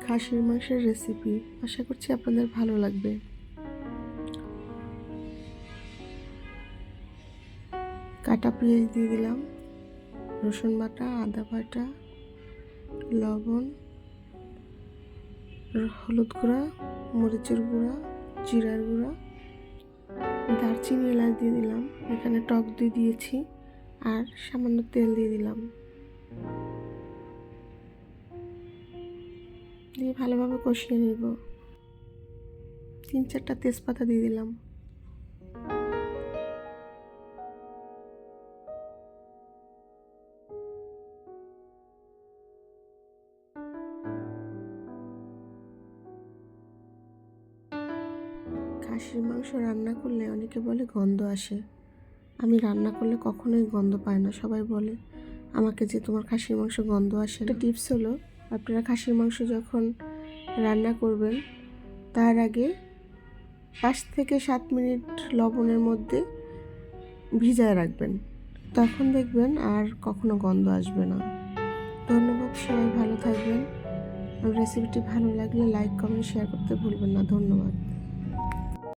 খাসির মাংসের রেসিপি। আশা করছি আপনাদের ভালো লাগবে। কাটা পেঁয়াজ দিয়ে দিলাম, রসুন বাটা, আদা বাটা, লবণ, হলুদ গুঁড়া, মরিচের গুঁড়া, জিরার গুঁড়া, দারচিনি, এলাচ দিয়ে দিলাম। এখানে টক দই দিয়েছি আর সামান্য তেল দিয়ে দিলাম। দিয়ে ভালোভাবে কষিয়ে নিব। 3-4টা তেজপাতা দিয়ে দিলাম। খাসির মাংস রান্না করলে অনেকে বলে গন্ধ আসে। আমি রান্না করলে কখনোই গন্ধ পাই না। সবাই বলে আমাকে যে তোমার খাসির মাংস গন্ধ আসে। একটা টিপস হলো, আপনারা খাসির মাংস যখন রান্না করবেন তার আগে 5 থেকে 7 মিনিট লবণের মধ্যে ভিজায় রাখবেন, তখন দেখবেন আর কখনো গন্ধ আসবে না। ধন্যবাদ, সবাই ভালো থাকবেন। রেসিপিটি ভালো লাগলে লাইক, কমেন্ট, শেয়ার করতে ভুলবেন না। ধন্যবাদ।